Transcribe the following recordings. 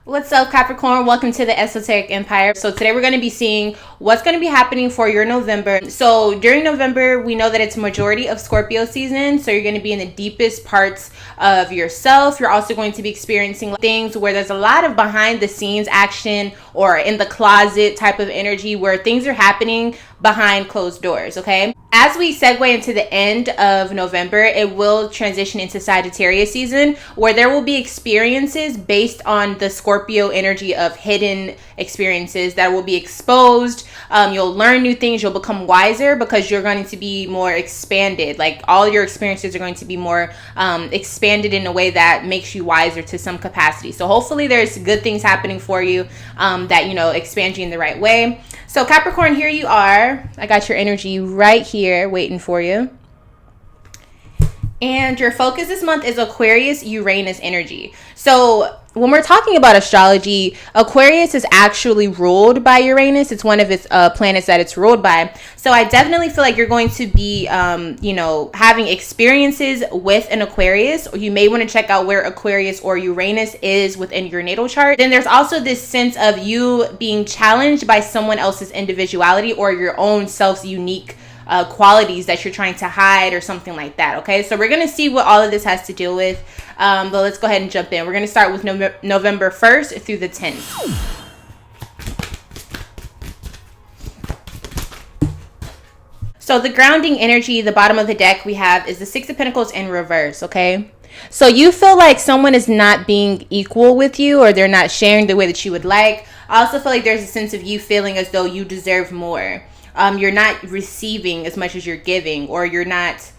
What's up, Capricorn? Welcome to the Esoteric Empire. So today we're going to be seeing what's going to be happening for your November. So during November, we know that it's majority of Scorpio season. So you're going to be in the deepest parts of yourself. You're also going to be experiencing things where there's a lot of behind the scenes action or in the closet type of energy where things are happening behind closed doors, okay? As we segue into the end of November, it will transition into Sagittarius season where there will be experiences based on the Scorpio energy of hidden experiences that will be exposed. You'll learn new things. You'll become wiser because you're going to be more expanded. Like all your experiences are going to be more expanded in a way that makes you wiser to some capacity. So hopefully there's good things happening for you that, expand you in the right way. So Capricorn, here you are. I got your energy right here waiting for you. And your focus this month is Aquarius, Uranus energy. So when we're talking about astrology, Aquarius is actually ruled by Uranus. It's one of its planets that it's ruled by. So I definitely feel like you're going to be, having experiences with an Aquarius. Or you may want to check out where Aquarius or Uranus is within your natal chart. Then there's also this sense of you being challenged by someone else's individuality or your own self's unique qualities that you're trying to hide or something like that. Okay, so we're going to see what all of this has to do with, but let's go ahead and jump in. We're going to start with November 1st through the 10th. So the grounding energy, the bottom of the deck we have is the Six of Pentacles in reverse. Okay, so you feel like someone is not being equal with you or they're not sharing the way that you would like. I also feel like there's a sense of you feeling as though you deserve more. You're not receiving as much as you're giving, or you're not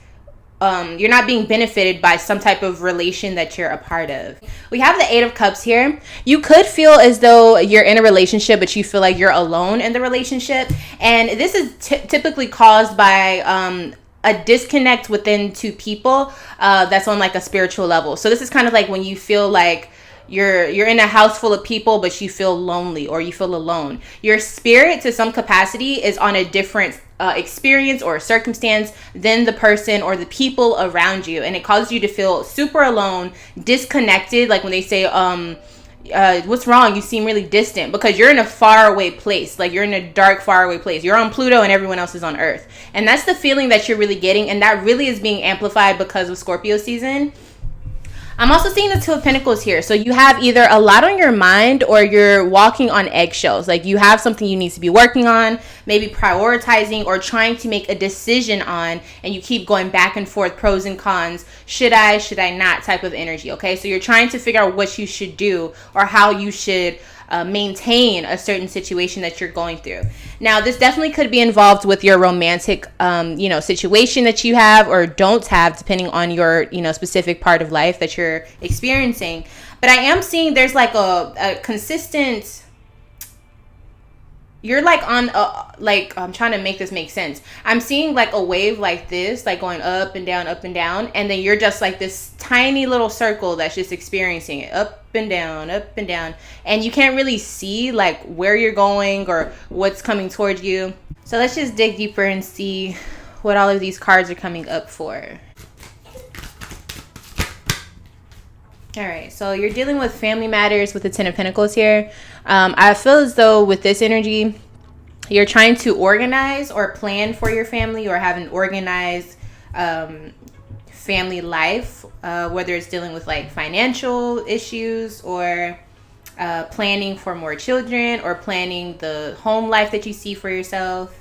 being benefited by some type of relation that you're a part of. We have the Eight of Cups here. You could feel as though you're in a relationship, but you feel like you're alone in the relationship. And this is typically caused by a disconnect within two people that's on like a spiritual level. So this is kind of like when you feel like you're in a house full of people, but you feel lonely or you feel alone. Your spirit, to some capacity, is on a different experience or circumstance than the person or the people around you, and it causes you to feel super alone, disconnected. Like when they say, "What's wrong? You seem really distant," because you're in a faraway place. Like you're in a dark, faraway place. You're on Pluto, and everyone else is on Earth, and that's the feeling that you're really getting, and that really is being amplified because of Scorpio season. I'm also seeing the Two of Pentacles here. So you have either a lot on your mind or you're walking on eggshells. Like you have something you need to be working on, maybe prioritizing or trying to make a decision on, and you keep going back and forth, pros and cons. Should I not type of energy, okay? So you're trying to figure out what you should do or how you should maintain a certain situation that you're going through. Now, this definitely could be involved with your romantic, situation that you have or don't have, depending on your, specific part of life that you're experiencing. But I am seeing there's like a consistent, you're like on I'm trying to make this make sense. I'm seeing like a wave like this, like going up and down, and then you're just like this tiny little circle that's just experiencing it up and down, and you can't really see like where you're going or what's coming towards you. So let's just dig deeper and see what all of these cards are coming up for. All right, so you're dealing with family matters with the Ten of Pentacles here. I feel as though with this energy, you're trying to organize or plan for your family or have an organized family life, whether it's dealing with like financial issues or planning for more children or planning the home life that you see for yourself.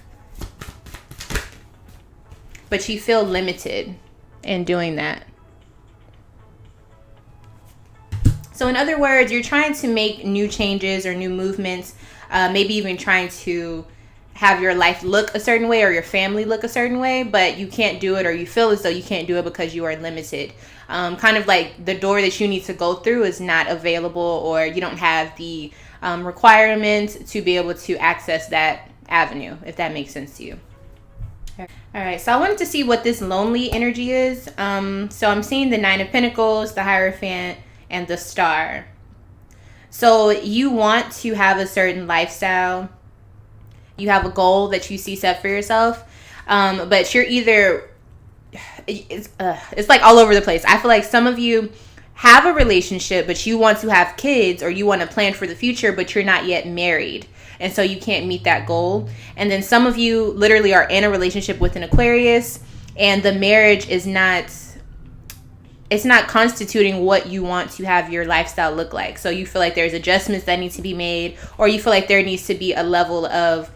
But you feel limited in doing that. So in other words, you're trying to make new changes or new movements, maybe even trying to have your life look a certain way or your family look a certain way, but you can't do it, or you feel as though you can't do it because you are limited. Kind of like the door that you need to go through is not available, or you don't have the requirements to be able to access that avenue, if that makes sense to you. All right, so I wanted to see what this lonely energy is. So I'm seeing the Nine of Pentacles, the Hierophant, and the Star. So you want to have a certain lifestyle. You have a goal that you see set for yourself, but you're either it's like all over the place. I feel like some of you have a relationship, but you want to have kids, or you want to plan for the future, but you're not yet married. And so you can't meet that goal. And then some of you literally are in a relationship with an Aquarius, and the marriage is not, it's not constituting what you want to have your lifestyle look like. So you feel like there's adjustments that need to be made, or you feel like there needs to be a level of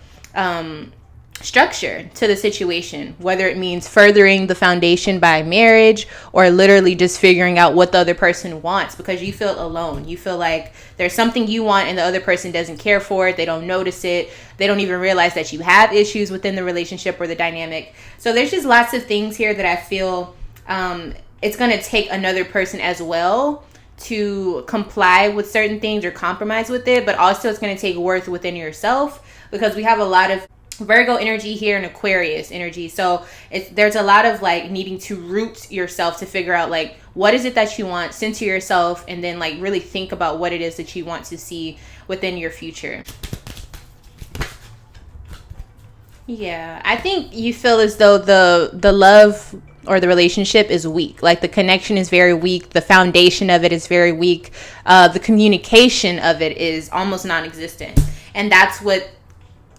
structure to the situation, whether it means furthering the foundation by marriage, or literally just figuring out what the other person wants, because you feel alone. You feel like there's something you want and the other person doesn't care for it. They don't notice it. They don't even realize that you have issues within the relationship or the dynamic. So there's just lots of things here that I feel it's going to take another person as well to comply with certain things or compromise with it, but also it's going to take worth within yourself, because we have a lot of Virgo energy here and Aquarius energy. So there's a lot of like needing to root yourself to figure out like what is it that you want, center yourself, and then like really think about what it is that you want to see within your future. Yeah, I think you feel as though the love or the relationship is weak. Like the connection is very weak. The foundation of it is very weak. The communication of it is almost non-existent. And that's what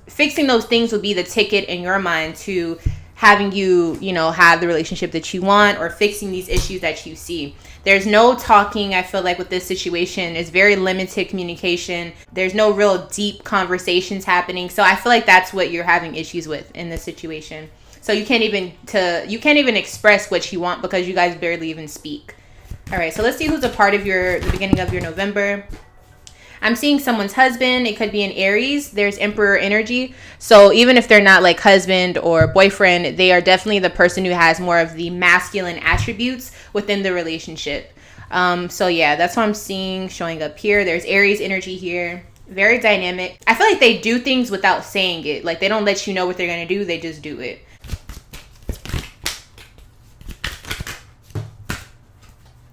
fixing those things would be, the ticket in your mind to having you, you know, have the relationship that you want, or fixing these issues that you see. There's no talking, I feel like, with this situation. It's very limited communication. There's no real deep conversations happening. So I feel like that's what you're having issues with in this situation. So you can't even express what you want, because you guys barely even speak. All right, so let's see who's a part of the beginning of your November. I'm seeing someone's husband. It could be an Aries. There's Emperor energy. So even if they're not like husband or boyfriend, they are definitely the person who has more of the masculine attributes within the relationship. So yeah, that's what I'm seeing showing up here. There's Aries energy here. Very dynamic. I feel like they do things without saying it. Like they don't let you know what they're going to do. They just do it.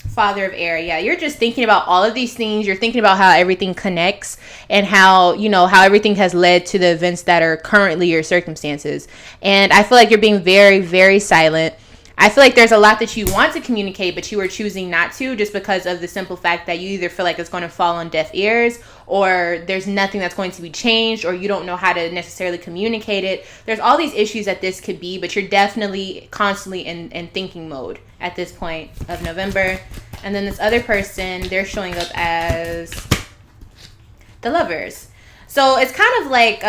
Father of air. Yeah, you're just thinking about all of these things. You're thinking about how everything connects, and how, you know, how everything has led to the events that are currently your circumstances. And I feel like you're being very, very silent. I feel like there's a lot that you want to communicate, but you are choosing not to, just because of the simple fact that you either feel like it's going to fall on deaf ears, or there's nothing that's going to be changed, or you don't know how to necessarily communicate it. There's all these issues that this could be, but you're definitely constantly in thinking mode at this point of November. And then this other person, they're showing up as the Lovers. So it's kind of like,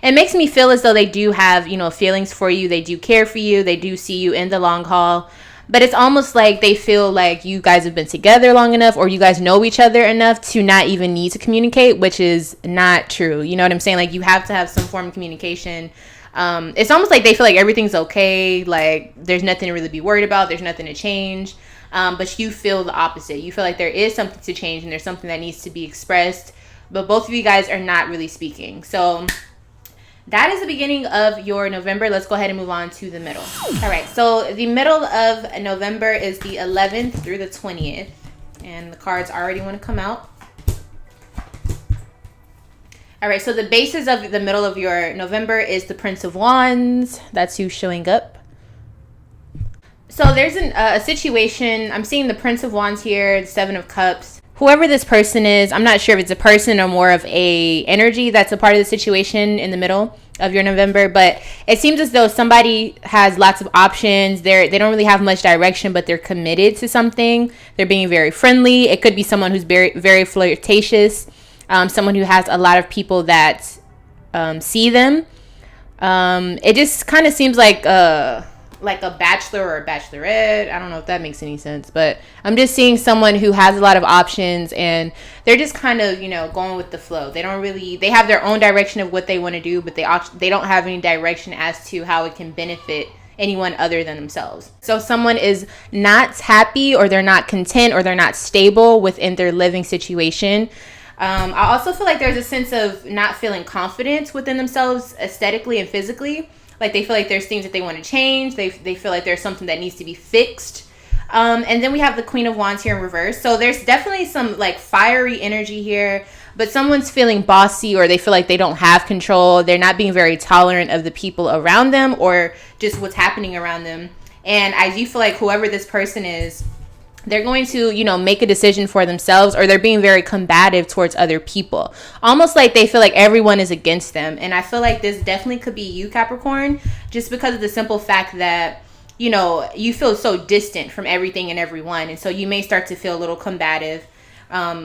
it makes me feel as though they do have, you know, feelings for you. They do care for you. They do see you in the long haul. But it's almost like they feel like you guys have been together long enough, or you guys know each other enough to not even need to communicate, which is not true. You know what I'm saying? Like, you have to have some form of communication. It's almost like they feel like everything's okay. Like, there's nothing to really be worried about. There's nothing to change. But you feel the opposite. You feel like there is something to change, and there's something that needs to be expressed. But both of you guys are not really speaking. So that is the beginning of your November. Let's go ahead and move on to the middle. All right, so the middle of November is the 11th through the 20th. And the cards already want to come out. All right, so the basis of the middle of your November is the Prince of Wands. That's who's showing up. So there's a situation. I'm seeing the Prince of Wands here, the Seven of Cups. Whoever this person is, I'm not sure if it's a person or more of a energy that's a part of the situation in the middle of your November, but it seems as though somebody has lots of options. They don't really have much direction, but they're committed to something. They're being very friendly. It could be someone who's very, very flirtatious, someone who has a lot of people that see them. It just kind of seems like a bachelor or a bachelorette. I don't know if that makes any sense, but I'm just seeing someone who has a lot of options, and they're just kind of, you know, going with the flow. They have their own direction of what they want to do, but they don't have any direction as to how it can benefit anyone other than themselves. So someone is not happy, or they're not content, or they're not stable within their living situation. I also feel like there's a sense of not feeling confident within themselves aesthetically and physically. Like, they feel like there's things that they want to change. They feel like there's something that needs to be fixed. And then we have the Queen of Wands here in reverse. So there's definitely some like fiery energy here, but someone's feeling bossy, or they feel like they don't have control. They're not being very tolerant of the people around them, or just what's happening around them. And I do feel like whoever this person is, they're going to, you know, make a decision for themselves, or they're being very combative towards other people. Almost like they feel like everyone is against them. And I feel like this definitely could be you, Capricorn, just because of the simple fact that, you know, you feel so distant from everything and everyone. And so you may start to feel a little combative,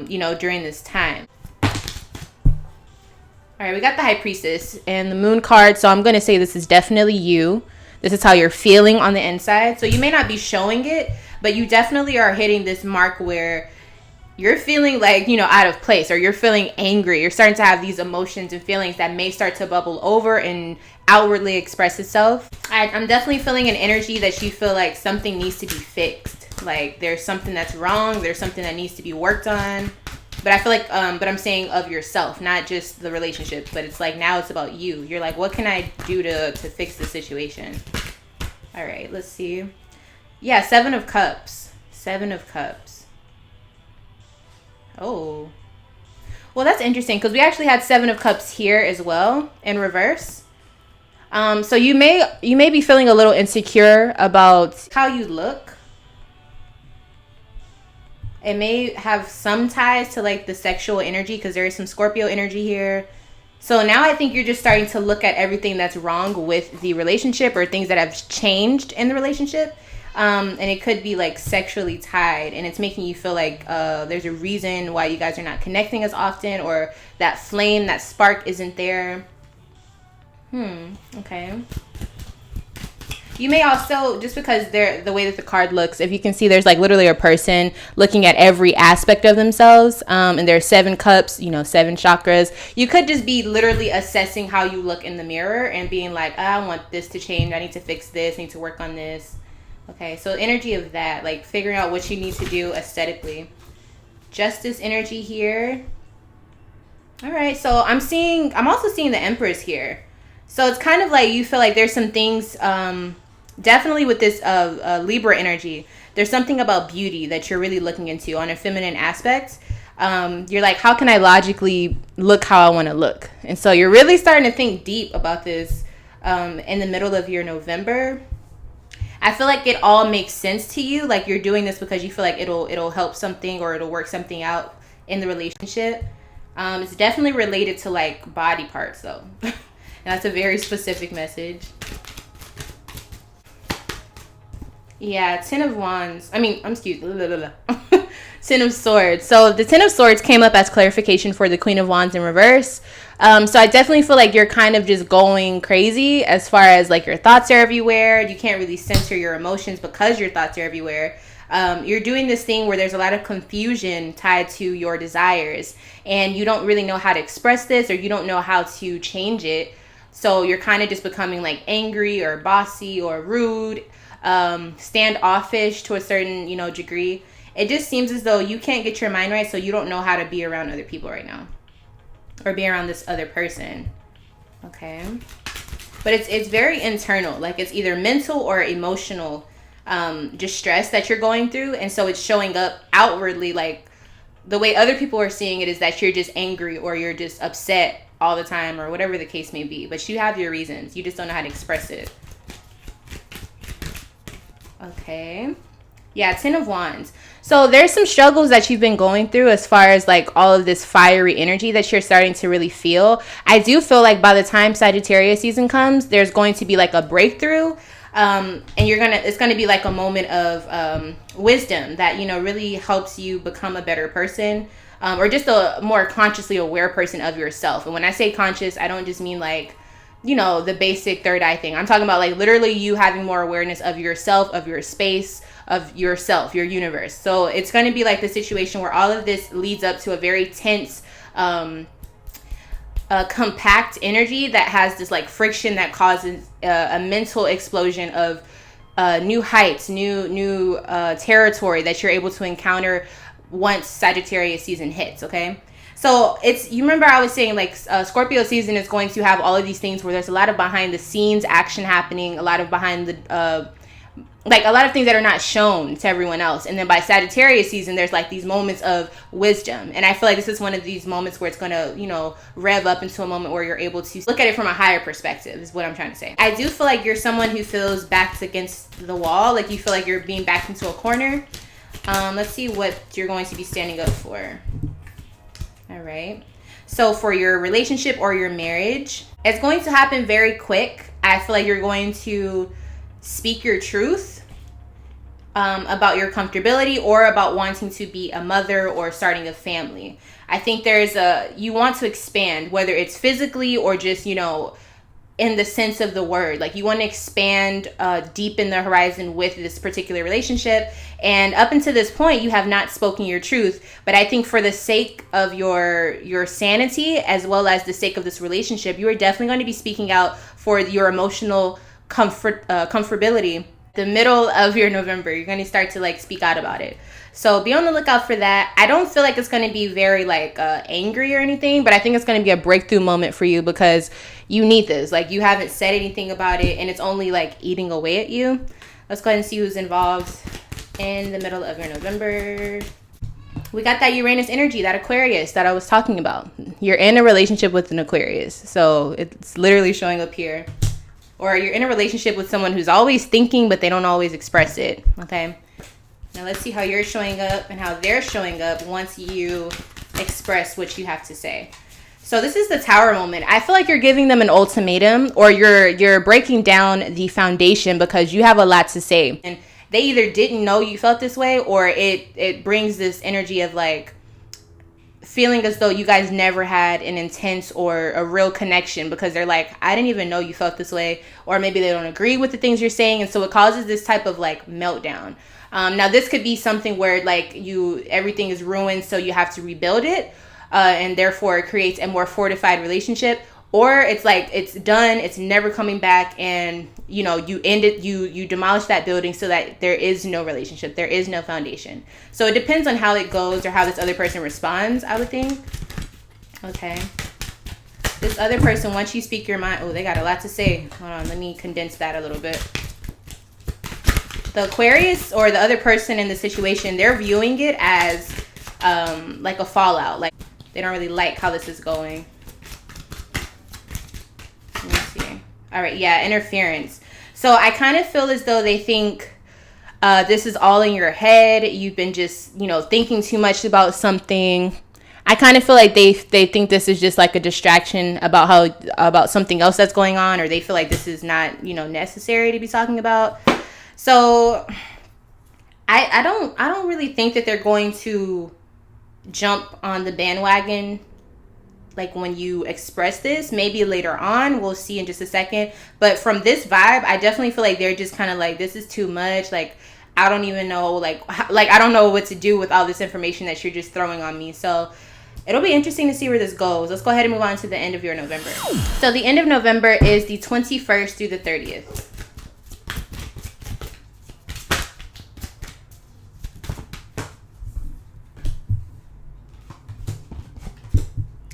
you know, during this time. All right, we got the High Priestess and the Moon card. So I'm going to say this is definitely you. This is how you're feeling on the inside. So you may not be showing it, but you definitely are hitting this mark where you're feeling like, you know, out of place, or you're feeling angry. You're starting to have these emotions and feelings that may start to bubble over and outwardly express itself. I'm definitely feeling an energy that you feel like something needs to be fixed. Like there's something that's wrong. There's something that needs to be worked on. But I feel like, but I'm saying of yourself, not just the relationship, but it's like now it's about you. You're like, what can I do to fix the situation? All right, let's see. Yeah, 7 of Cups. 7 of Cups. Oh. Well, that's interesting because we actually had 7 of Cups here as well in reverse. So you may be feeling a little insecure about how you look. It may have some ties to like the sexual energy because there is some Scorpio energy here. So now I think you're just starting to look at everything that's wrong with the relationship, or things that have changed in the relationship. And it could be like sexually tied, and it's making you feel like there's a reason why you guys are not connecting as often, or that flame, that spark isn't there. Okay. You may also, just because the way that the card looks, if you can see, there's like literally a person looking at every aspect of themselves. And there's 7 cups, you know, 7 chakras. You could just be literally assessing how you look in the mirror and being like, I want this to change. I need to fix this. I need to work on this. Okay, so energy of that, like figuring out what you need to do aesthetically. Justice energy here. All right, so I'm also seeing the Empress here. So it's kind of like you feel like there's some things, definitely with this Libra energy, there's something about beauty that you're really looking into on a feminine aspect. You're like, how can I logically look how I want to look? And so you're really starting to think deep about this in the middle of your November. I feel like it all makes sense to you. Like you're doing this because you feel like it'll help something, or it'll work something out in the relationship. It's definitely related to like body parts though. That's a very specific message. Yeah, 10 of Wands. I mean, excuse me. 10 of Swords. So the 10 of Swords came up as clarification for the Queen of Wands in reverse. So I definitely feel like you're kind of just going crazy as far as like your thoughts are everywhere. You can't really censor your emotions because your thoughts are everywhere. You're doing this thing where there's a lot of confusion tied to your desires, and you don't really know how to express this, or you don't know how to change it. So you're kind of just becoming like angry or bossy or rude, standoffish to a certain, you know, degree. It just seems as though you can't get your mind right, so you don't know how to be around other people right now, or be around this other person. Okay. But it's very internal. Like it's either mental or emotional distress that you're going through. And so it's showing up outwardly. Like the way other people are seeing it is that you're just angry, or you're just upset all the time, or whatever the case may be. But you have your reasons. You just don't know how to express it. Okay. Yeah, 10 of Wands. So there's some struggles that you've been going through as far as like all of this fiery energy that you're starting to really feel. I do feel like by the time Sagittarius season comes, there's going to be like a breakthrough. And it's gonna be like a moment of wisdom that, you know, really helps you become a better person, or just a more consciously aware person of yourself. And when I say conscious, I don't just mean like, you know, the basic third eye thing. I'm talking about like literally you having more awareness of yourself, of your space, of yourself, your universe. So it's going to be like the situation where all of this leads up to a very tense, compact energy that has this like friction that causes a mental explosion of new heights, new territory that you're able to encounter once Sagittarius season hits. Okay. So you remember I was saying like Scorpio season is going to have all of these things where there's a lot of behind the scenes action happening, a lot of behind the, like a lot of things that are not shown to everyone else. And then by Sagittarius season, there's like these moments of wisdom. And I feel like this is one of these moments where it's going to, you know, rev up into a moment where you're able to look at it from a higher perspective is what I'm trying to say. I do feel like you're someone who feels backed against the wall. Like you feel like you're being backed into a corner. Let's see what you're going to be standing up for. All right. So for your relationship or your marriage, it's going to happen very quick. I feel like you're going to speak your truth about your comfortability or about wanting to be a mother or starting a family. I think you want to expand, whether it's physically or just, in the sense of the word. Like, you want to expand deep in the horizon with this particular relationship. And up until this point, you have not spoken your truth. But I think for the sake of your sanity, as well as the sake of this relationship, you are definitely going to be speaking out for your emotional comfortability. The middle of your November, you're going to start to speak out about it. So be on the lookout for that. I don't feel like it's going to be very angry or anything, but I think it's going to be a breakthrough moment for you because you need this. You haven't said anything about it and it's only eating away at you. Let's go ahead and see who's involved in the middle of your November. We got that Uranus energy, that Aquarius that I was talking about. You're in a relationship with an Aquarius. So it's literally showing up here. Or you're in a relationship with someone who's always thinking, but they don't always express it. Okay. Now let's see how you're showing up and how they're showing up once you express what you have to say. So this is the Tower moment. I feel like you're giving them an ultimatum, or you're breaking down the foundation because you have a lot to say. And they either didn't know you felt this way, or it brings this energy of feeling as though you guys never had an intense or a real connection because they're I didn't even know you felt this way, or maybe they don't agree with the things you're saying. And so it causes this type of meltdown. Now this could be something where everything is ruined, so you have to rebuild it, and therefore it creates a more fortified relationship. Or it's it's done, it's never coming back, and you end it, you demolish that building so that there is no relationship, there is no foundation. So it depends on how it goes or how this other person responds, I would think. Okay. This other person, once you speak your mind, they got a lot to say. Hold on, let me condense that a little bit. The Aquarius or the other person in the situation, they're viewing it as a fallout. They don't really like how this is going. Let me see. All right, yeah, interference. So I kind of feel as though they think this is all in your head. You've been just, thinking too much about something. I kind of feel like they think this is just a distraction about something else that's going on, or they feel like this is not, necessary to be talking about. So I don't really think that they're going to jump on the bandwagon when you express this. Maybe later on, we'll see in just a second. But from this vibe, I definitely feel like they're just kind of this is too much. I don't even know, I don't know what to do with all this information that you're just throwing on me. So it'll be interesting to see where this goes. Let's go ahead and move on to the end of your November. So the end of November is the 21st through the 30th.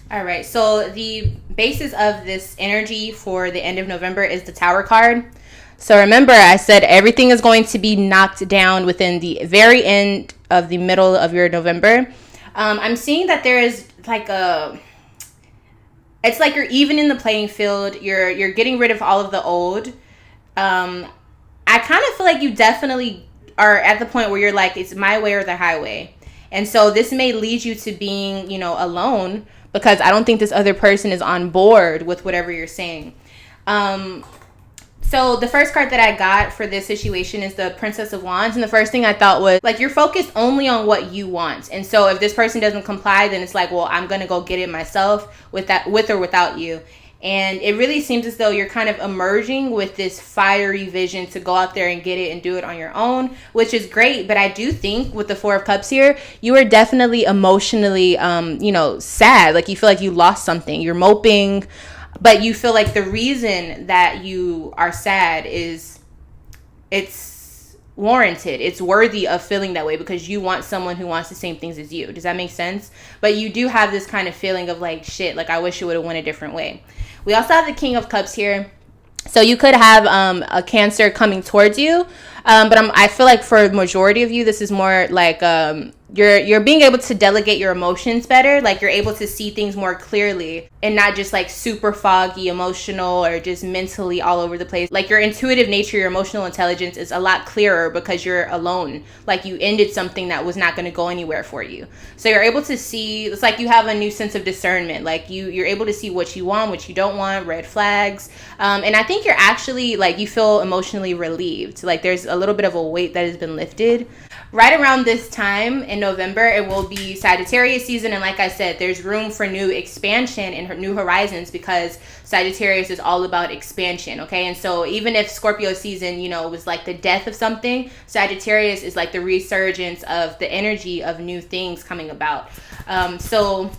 All right, so the basis of this energy for the end of November is the Tower card. So remember, I said everything is going to be knocked down within the very end of the middle of your November. I'm seeing that there is it's you're even in the playing field. You're getting rid of all of the old. I kind of feel like you definitely are at the point where you're it's my way or the highway. And so this may lead you to being, alone, because I don't think this other person is on board with whatever you're saying. So the first card that I got for this situation is the Princess of Wands. And the first thing I thought was you're focused only on what you want. And so if this person doesn't comply, then it's well, I'm going to go get it myself with or without you. And it really seems as though you're kind of emerging with this fiery vision to go out there and get it and do it on your own, which is great. But I do think with the Four of Cups here, you are definitely emotionally, sad. You feel like you lost something. You're moping, but you feel like the reason that you are sad is it's warranted. It's worthy of feeling that way because you want someone who wants the same things as you. Does that make sense? But you do have this kind of feeling of shit, I wish it would have went a different way. We also have the King of Cups here. So you could have a Cancer coming towards you. But I feel like for the majority of you, this is more like you're being able to delegate your emotions better. Like you're able to see things more clearly and not just like super foggy, emotional, or just mentally all over the place. Like your intuitive nature, your emotional intelligence is a lot clearer because you're alone. Like you ended something that was not going to go anywhere for you. So you're able to see, it's like you have a new sense of discernment. Like you're able to see what you want, what you don't want, red flags. And I think you're actually like, you feel emotionally relieved. Like there's a little bit of a weight that has been lifted. Right around this time in November, it will be Sagittarius season. And like I said, there's room for new expansion and new horizons because Sagittarius is all about expansion, okay? And so even if Scorpio season, you know, was like the death of something, Sagittarius is like the resurgence of the energy of new things coming about. So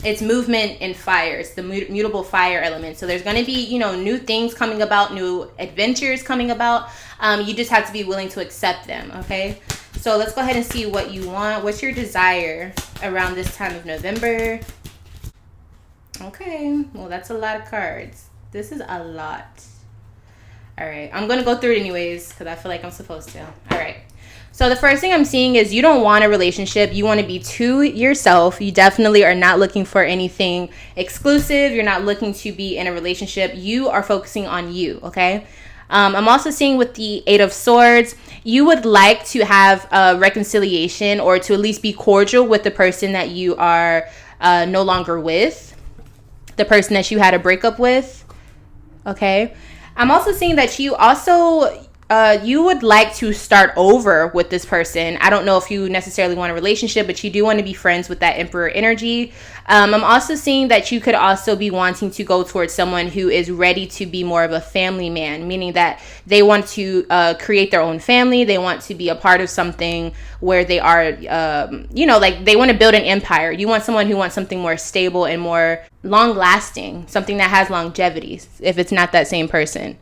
it's movement and fire. It's the mutable fire element. So there's going to be, you know, new things coming about, new adventures coming about. You just have to be willing to accept them, okay? So let's go ahead and see what you want. What's your desire around this time of November? Okay, well, that's a lot of cards. This is a lot. All right, I'm going to go through it anyways because I feel like I'm supposed to. All right. So the first thing I'm seeing is you don't want a relationship. You want to be to yourself. You definitely are not looking for anything exclusive. You're not looking to be in a relationship. You are focusing on you, okay? I'm also seeing with the Eight of Swords, you would like to have a reconciliation or to at least be cordial with the person that you are no longer with, the person that you had a breakup with, okay? I'm also seeing that you also, you would like to start over with this person. I don't know if you necessarily want a relationship, but you do want to be friends with that Emperor energy. I'm also seeing that you could also be wanting to go towards someone who is ready to be more of a family man, meaning that they want to create their own family. They want to be a part of something where they are, you know, like they want to build an empire. You want someone who wants something more stable and more long lasting, something that has longevity if it's not that same person.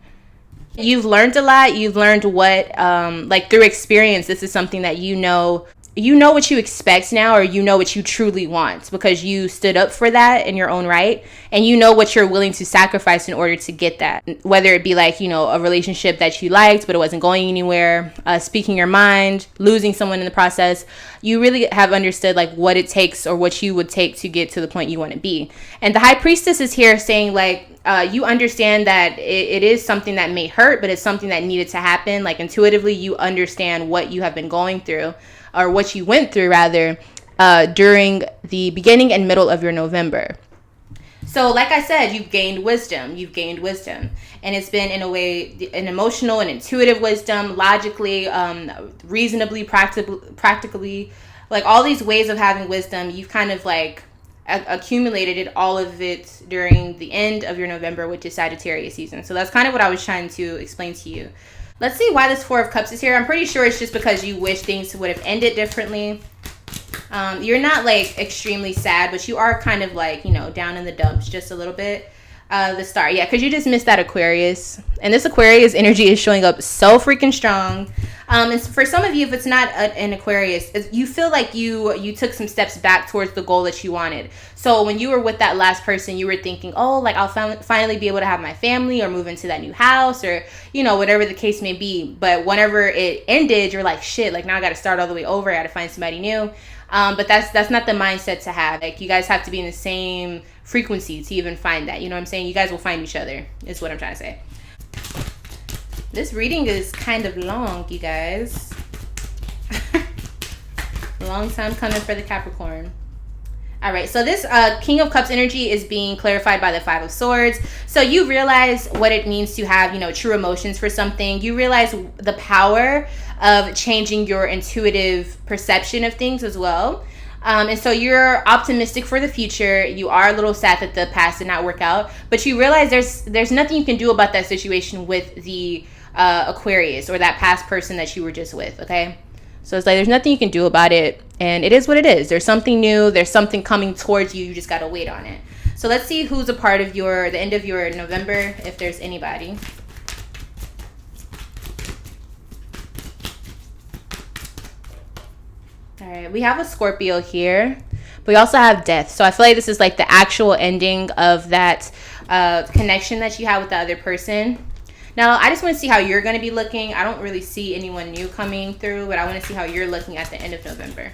You've learned a lot. You've learned what, like through experience, this is something that you know what you expect now, or you know what you truly want because you stood up for that in your own right. And you know what you're willing to sacrifice in order to get that, whether it be like, you know, a relationship that you liked, but it wasn't going anywhere, speaking your mind, losing someone in the process. You really have understood like what it takes or what you would take to get to the point you want to be. And the High Priestess is here saying like, you understand that it is something that may hurt, but it's something that needed to happen. Like intuitively, you understand what you have been going through, or what you went through rather, during the beginning and middle of your November. So like I said, you've gained wisdom. And it's been in a way, an emotional and intuitive wisdom, logically, reasonably, practically, like all these ways of having wisdom. You've kind of like accumulated it, all of it during the end of your November, which is Sagittarius season. So that's kind of what I was trying to explain to you. Let's see why this Four of Cups is here. I'm pretty sure it's just because you wish things would have ended differently. You're not like extremely sad, but you are kind of like, you know, down in the dumps just a little bit. The Star, yeah, because you just missed that Aquarius. And this Aquarius energy is showing up so freaking strong. And for some of you, if it's not an Aquarius, you feel like you took some steps back towards the goal that you wanted. So when you were with that last person, you were thinking, oh, like I'll finally be able to have my family or move into that new house or, you know, whatever the case may be. But whenever it ended, you're like, shit, like now I got to start all the way over. I got to find somebody new. But that's not the mindset to have. Like you guys have to be in the same frequency to even find that. You know what I'm saying? You guys will find each other is what I'm trying to say. This reading is kind of long, you guys. Long time coming for the Capricorn. All right, so this King of Cups energy is being clarified by the Five of Swords. So you realize what it means to have, you know, true emotions for something. You realize the power of changing your intuitive perception of things as well. And so you're optimistic for the future. You are a little sad that the past did not work out, but you realize there's nothing you can do about that situation with the Aquarius or that past person that you were just with, okay? So it's like there's nothing you can do about it, and it is what it is. There's something new. There's something coming towards you. You just got to wait on it. So let's see who's a part of the end of your November, if there's anybody. All right, we have a Scorpio here, but we also have death. So I feel like this is like the actual ending of that connection that you had with the other person. Now, I just want to see how you're going to be looking. I don't really see anyone new coming through, but I want to see how you're looking at the end of November.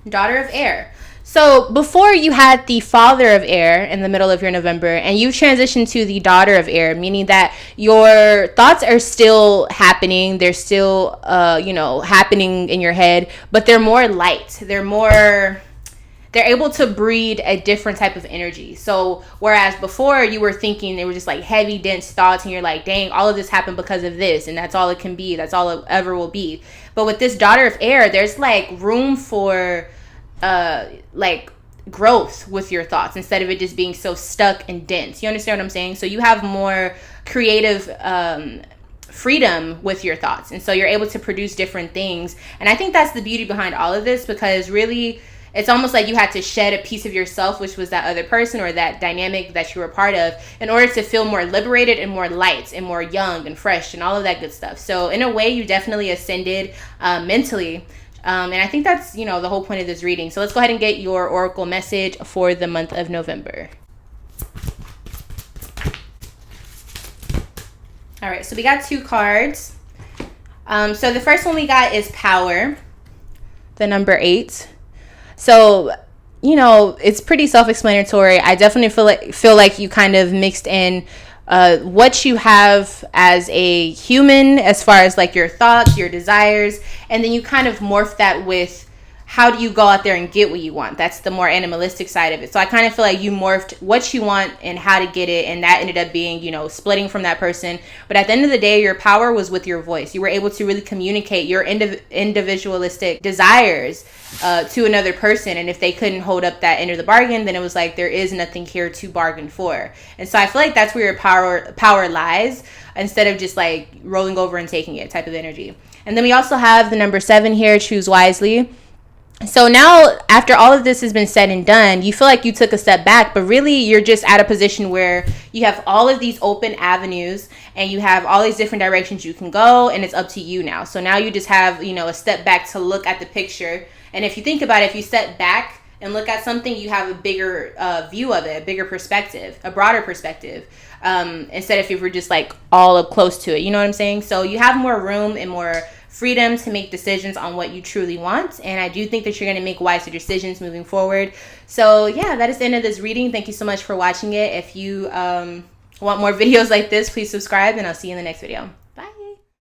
Daughter of air. So before you had the father of air in the middle of your November, and you transitioned to the daughter of air, meaning that your thoughts are still happening. They're still, happening in your head, but they're more light. They're able to breed a different type of energy. So whereas before you were thinking they were just like heavy, dense thoughts, and you're like, dang, all of this happened because of this, and that's all it can be. That's all it ever will be. But with this daughter of air, there's like room for growth with your thoughts instead of it just being so stuck and dense. You understand what I'm saying? So you have more creative freedom with your thoughts, and so you're able to produce different things. And I think that's the beauty behind all of this, because really it's almost like you had to shed a piece of yourself, which was that other person or that dynamic that you were a part of, in order to feel more liberated and more light and more young and fresh and all of that good stuff. So in a way, you definitely ascended mentally. And I think that's, the whole point of this reading. So let's go ahead and get your oracle message for the month of November. All right, so we got 2 cards. So the first one we got is power, the number 8. So, it's pretty self-explanatory. I definitely feel like you kind of mixed in what you have as a human, as far as like your thoughts, your desires, and then you kind of morph that with how do you go out there and get what you want. That's the more animalistic side of it. So I kind of feel like you morphed what you want and how to get it, and that ended up being, splitting from that person. But at the end of the day, your power was with your voice. You were able to really communicate your individualistic desires to another person, and if they couldn't hold up that end of the bargain, then it was like there is nothing here to bargain for. And so I feel like that's where your power lies, instead of just like rolling over and taking it type of energy. And then we also have the number 7 here, choose wisely. So now, after all of this has been said and done, you feel like you took a step back, but really you're just at a position where you have all of these open avenues and you have all these different directions you can go, and it's up to you now. So now you just have, a step back to look at the picture. And if you think about it, if you step back and look at something, you have a bigger view of it, a bigger perspective, a broader perspective, instead of if you're just like all up close to it. You know what I'm saying? So you have more room and more freedom to make decisions on what you truly want, and I do think that you're going to make wiser decisions moving forward. So yeah, that is the end of this reading. Thank you so much for watching it. If you want more videos like this, please subscribe, and I'll see you in the next video.